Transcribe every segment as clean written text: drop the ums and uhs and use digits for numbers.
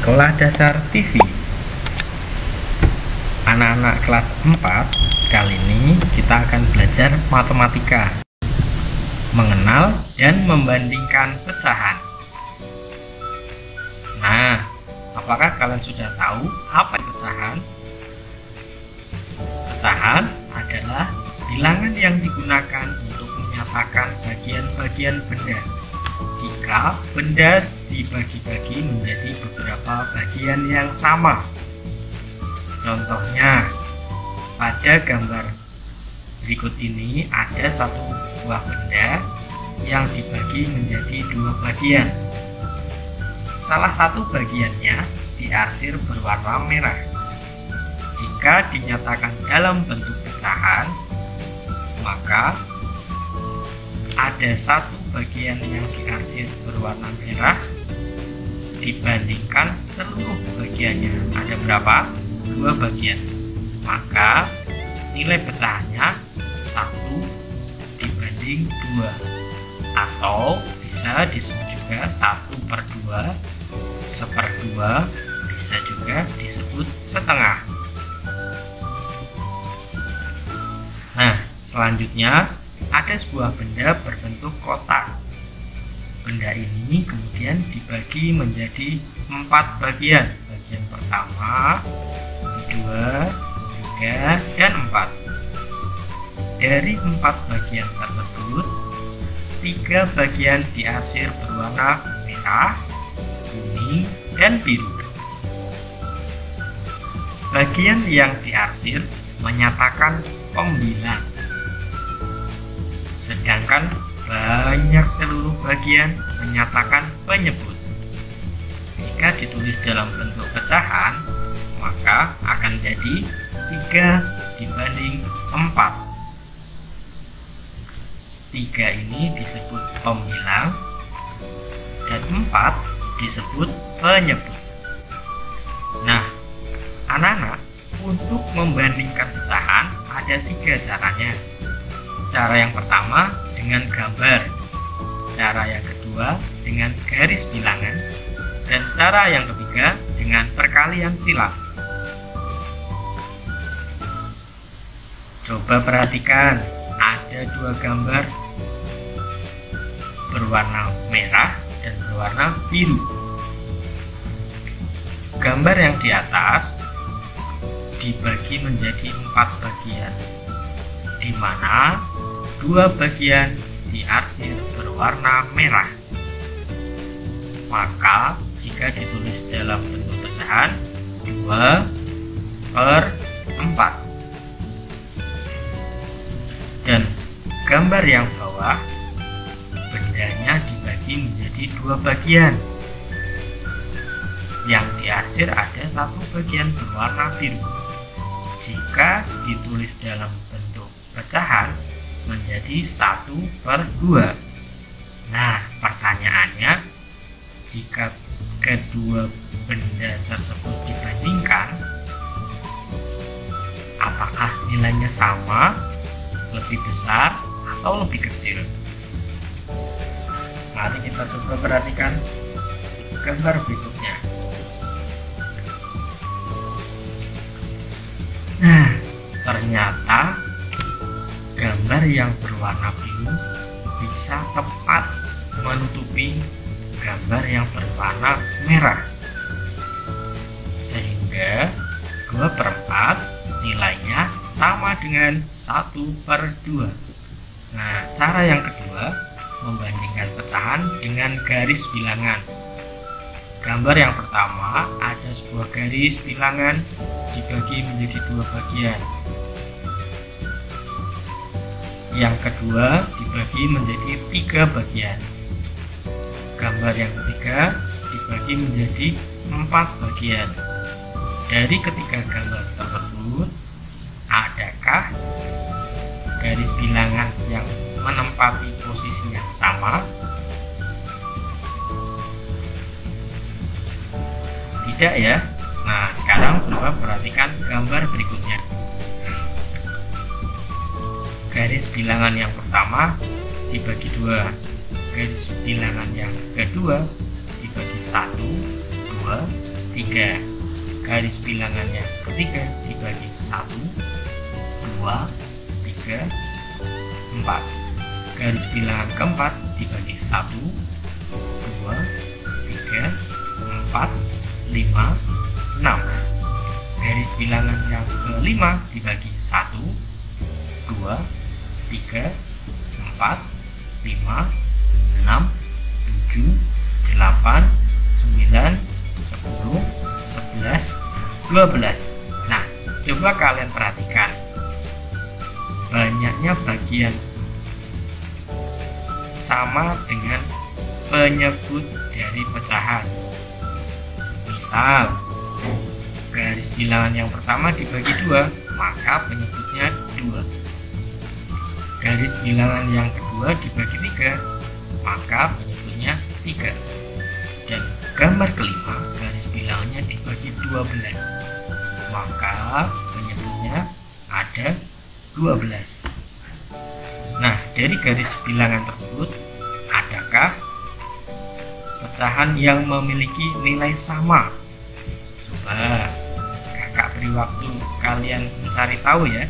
Sekolah Dasar TV. Anak-anak kelas 4, kali ini kita akan belajar matematika, mengenal dan membandingkan pecahan. Nah, apakah kalian sudah tahu apa pecahan? Pecahan adalah bilangan yang digunakan untuk menyatakan bagian-bagian benda. Jika benda dibagi-bagi menjadi beberapa bagian yang sama. Contohnya, pada gambar berikut ini ada satu buah benda yang dibagi menjadi dua bagian. Salah satu bagiannya diarsir berwarna merah. Jika dinyatakan dalam bentuk pecahan, maka ada satu bagian yang diarsir berwarna merah dibandingkan seluruh bagiannya. Ada berapa? Dua bagian. Maka nilai pecahannya 1 dibanding 2, atau bisa disebut juga 1/2, 1/2, bisa juga disebut setengah. Nah, selanjutnya ada sebuah benda berbentuk kotak. Benda ini kemudian dibagi menjadi 4 bagian. Bagian pertama, kedua, ketiga, dan 4. Dari 4 bagian tersebut, 3 bagian diarsir berwarna merah, kuning, dan biru. Bagian yang diarsir menyatakan pembilang, sedangkan banyak seluruh bagian menyatakan penyebut. Jika ditulis dalam bentuk pecahan, maka akan jadi 3 dibanding 4. 3 ini disebut pembilang dan 4 disebut penyebut. Nah, anak-anak, untuk membandingkan pecahan ada 3 caranya. Cara yang pertama dengan gambar, cara yang kedua dengan garis bilangan, dan cara yang ketiga dengan perkalian silang. Coba perhatikan, ada 2 gambar berwarna merah dan berwarna biru. Gambar yang di atas dibagi menjadi 4 bagian, di mana 2 bagian diarsir berwarna merah. Maka jika ditulis dalam bentuk pecahan 2/4. Dan gambar yang bawah, bendanya dibagi menjadi 2 bagian. Yang diarsir ada 1 bagian berwarna biru. Jika ditulis dalam bentuk pecahan menjadi 1/2. Nah, pertanyaannya, jika kedua benda tersebut dibandingkan, apakah nilainya sama, lebih besar, atau lebih kecil? Mari kita coba perhatikan gambar berikutnya. Nah, ternyata gambar yang berwarna biru bisa tepat menutupi gambar yang berwarna merah, sehingga 2/4 nilainya sama dengan 1/2. Nah, cara yang kedua membandingkan pecahan dengan garis bilangan. Gambar yang pertama ada sebuah garis bilangan dibagi menjadi 2 bagian. Yang kedua dibagi menjadi 3 bagian. Gambar yang ketiga dibagi menjadi 4 bagian. Dari ketiga gambar tersebut, adakah garis bilangan yang menempati posisi yang sama? Tidak ya. Nah, sekarang coba perhatikan gambar berikutnya. Garis bilangan yang pertama dibagi 2, garis bilangan yang kedua dibagi 1, 2, 3. Garis bilangan yang ketiga dibagi 1, 2, 3, 4. Garis bilangan keempat dibagi 1, 2, 3, 4, 5, 6. Garis bilangan yang kelima dibagi 1, 2, 3, 4, 5, 6, 7, 8, 9, 10, 11, 12. Nah, coba kalian perhatikan banyaknya bagian sama dengan penyebut dari pecahan. Misal, garis bilangan yang pertama dibagi 2, maka penyebutnya 2. Garis bilangan yang kedua dibagi 3, maka penyebutnya 3. Dan gambar kelima, garis bilangannya dibagi 12, maka penyebutnya ada 12. Nah, dari garis bilangan tersebut, adakah pecahan yang memiliki nilai sama? Coba kakak beri waktu kalian mencari tahu ya.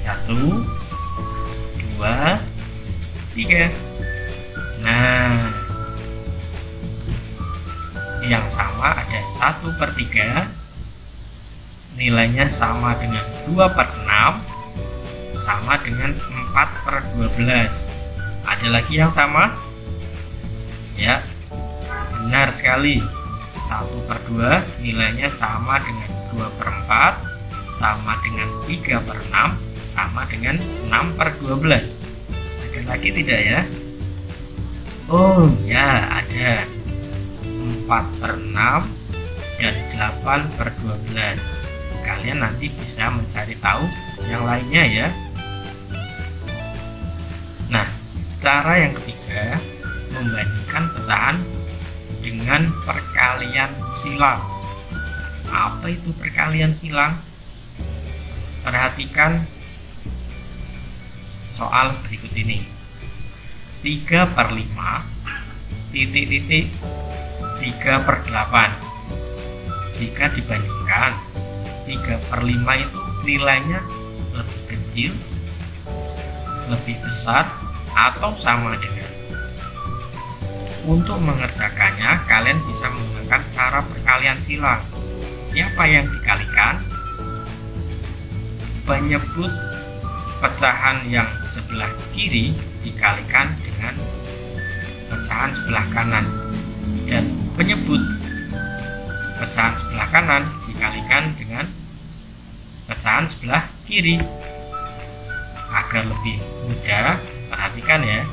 1, 2, 3. Nah, yang sama ada 1/3, nilainya sama dengan 2/6, sama dengan 4/12. Ada lagi yang sama? Ya, benar sekali. 1/2 nilainya sama dengan 2/4, sama dengan 3/6, sama dengan 6/12. Ada lagi tidak ya? Oh ya, ada 4/6 dan 8/12. Kalian nanti bisa mencari tahu yang lainnya ya. Nah, cara yang ketiga, membandingkan pecahan dengan perkalian silang. Apa itu perkalian silang? Perhatikan soal berikut ini. 3/5 titik-titik 3/8. Jika dibandingkan, 3/5 itu nilainya lebih kecil, lebih besar, atau sama dengan. Untuk mengerjakannya, kalian bisa menggunakan cara perkalian silang. Siapa yang dikalikan? Penyebut pecahan yang sebelah kiri dikalikan dengan pecahan sebelah kanan, dan penyebut pecahan sebelah kanan dikalikan dengan pecahan sebelah kiri. Agar lebih mudah, perhatikan ya.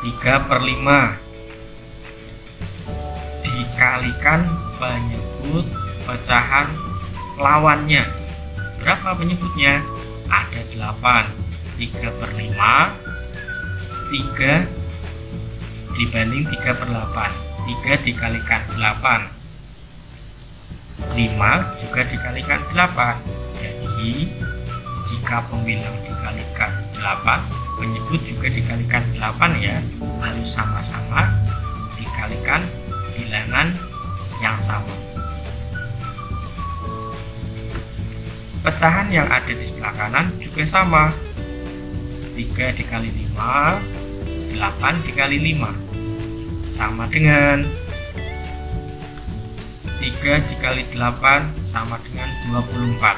3/5 dikalikan penyebut pecahan lawannya. Berapa penyebutnya? Ada 8. 3/5, 3 dibanding 3/8. 3 dikalikan 8, 5 juga dikalikan 8. Jadi jika pembilang dikalikan 8, penyebut juga dikalikan 8 ya. Harus sama-sama dikalikan bilangan yang sama. Pecahan yang ada di sebelah kanan juga sama. 3 dikali 5, 8 dikali 5, sama dengan 3 dikali 8 sama dengan 24.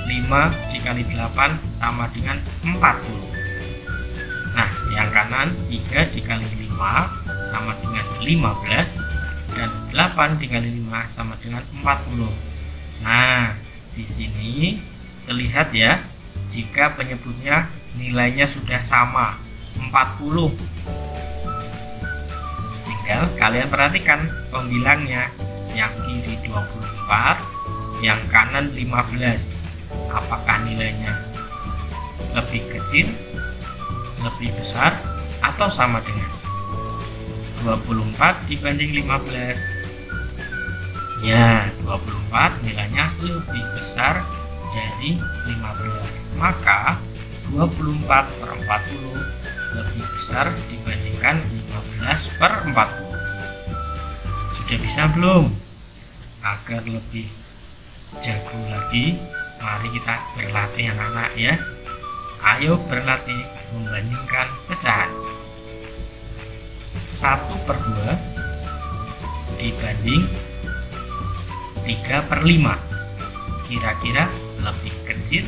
5 dikali 8 sama dengan 40. Nah, yang kanan 3 dikali 5 sama dengan 15, dan 8 dikali 5 sama dengan 40. Nah, di sini terlihat ya, jika penyebutnya nilainya sudah sama 40. Tinggal kalian perhatikan pembilangnya, yang kiri 24, yang kanan 15. Apakah nilainya lebih kecil, lebih besar, atau sama dengan 24 dibanding 15? Ya, 24 nilainya lebih besar dari 15. Maka 24/40 lebih besar dibandingkan 15/40. Sudah bisa belum? Agar lebih jago lagi, mari kita berlatih anak-anak ya. Ayo berlatih membandingkan pecahan. 1/2 dibanding 3/5. Kira-kira lebih kecil,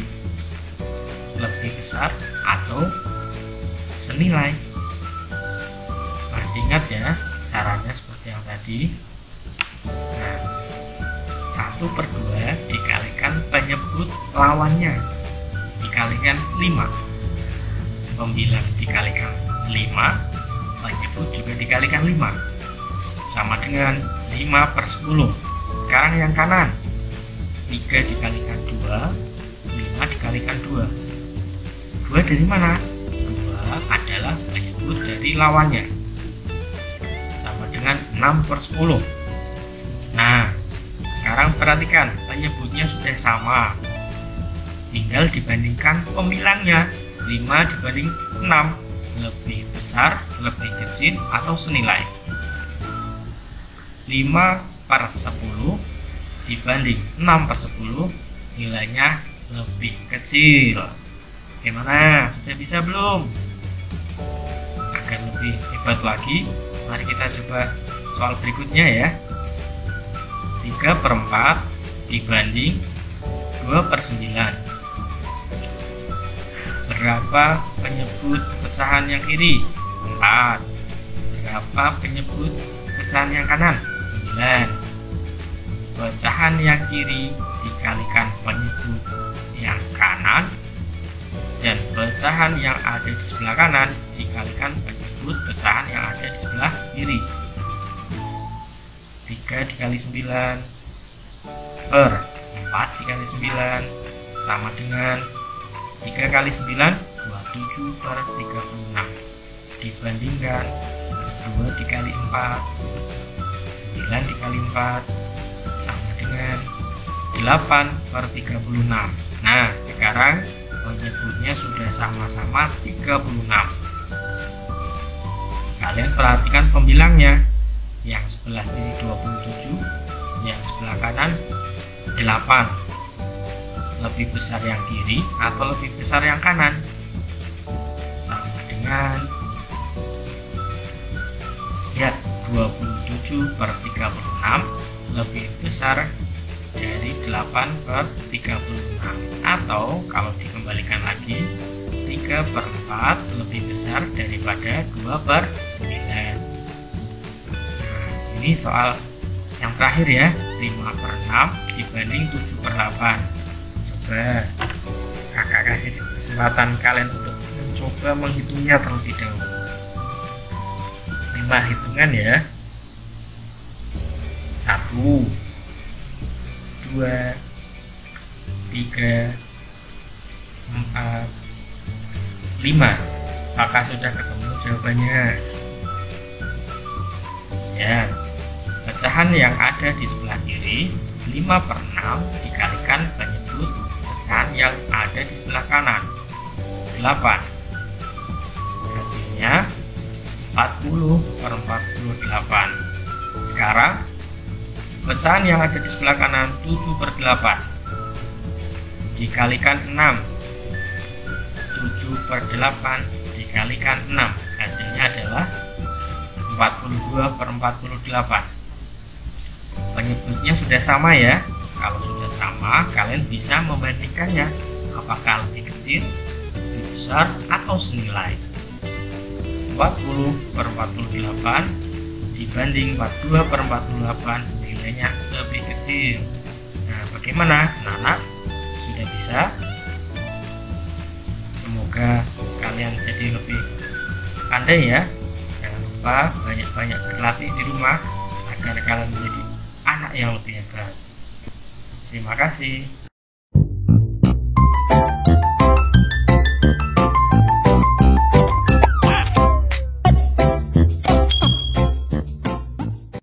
lebih besar, atau senilai? Masih ingat ya caranya seperti yang tadi? Nah, 1/2 dikalikan penyebut lawannya dikalikan 5. Pembilang dikalikan 5, penyebut juga dikalikan 5, sama dengan 5/10. Sekarang yang kanan, 3 dikalikan 2, 5 dikalikan 2. 2 dari mana? 2 adalah penyebut dari lawannya, sama dengan 6/10. Nah, sekarang perhatikan, penyebutnya sudah sama, tinggal dibandingkan pembilangnya. 5 dibanding 6, lebih besar, lebih kecil, atau senilai? 5/10 dibanding 6/10, nilainya lebih kecil. Gimana? Sudah bisa belum? Agar lebih hebat lagi, mari kita coba soal berikutnya ya. 3/4 dibanding 2/9. Berapa penyebut pecahan yang kiri? 4. Berapa penyebut pecahan yang kanan? 9. Pecahan yang kiri dikalikan penyebut yang kanan, dan pecahan yang ada di sebelah kanan dikalikan penyebut pecahan yang ada di sebelah kiri. 3 dikali 9 per 4 dikali 9 sama dengan 3 kali 9, 27 per 36. Dibandingkan 2 dikali 4, 9 dikali 4 sama dengan 8 per 36. Nah, sekarang penyebutnya sudah sama-sama 36. Kalian perhatikan pembilangnya. Yang sebelah kiri 27, yang sebelah kanan 8. Lebih besar yang kiri atau lebih besar yang kanan? Sama dengan 27/36 lebih besar dari 8/36, atau kalau dikembalikan lagi 3/4 lebih besar daripada 2/9. Nah, ini soal yang terakhir ya, 5/6 dibanding 7/8. Coba kakak kasih kesempatan kalian untuk mencoba menghitungnya terlebih dahulu. 5 hitungan ya. 1, 2, 3, 4, 5. Apakah sudah ketemu jawabannya? Ya, pecahan yang ada di sebelah kiri 5/6 dikalikan penyebut pecahan yang ada di sebelah kanan 8. Hasilnya 40/48. Sekarang pecahan yang ada di sebelah kanan 7/8 dikalikan 6. 7/8 dikalikan 6, hasilnya adalah 42/48. Penyebutnya sudah sama ya. Kalau sudah sama, kalian bisa membandingkannya, apakah lebih kecil, lebih besar, atau senilai. 40/48 dibanding 42/48, nilainya lebih kecil. Nah, bagaimana anak-anak? Sudah bisa? Semoga kalian jadi lebih pandai ya. Jangan lupa banyak-banyak berlatih di rumah agar kalian menjadi anak yang lebih hebat. Terima kasih.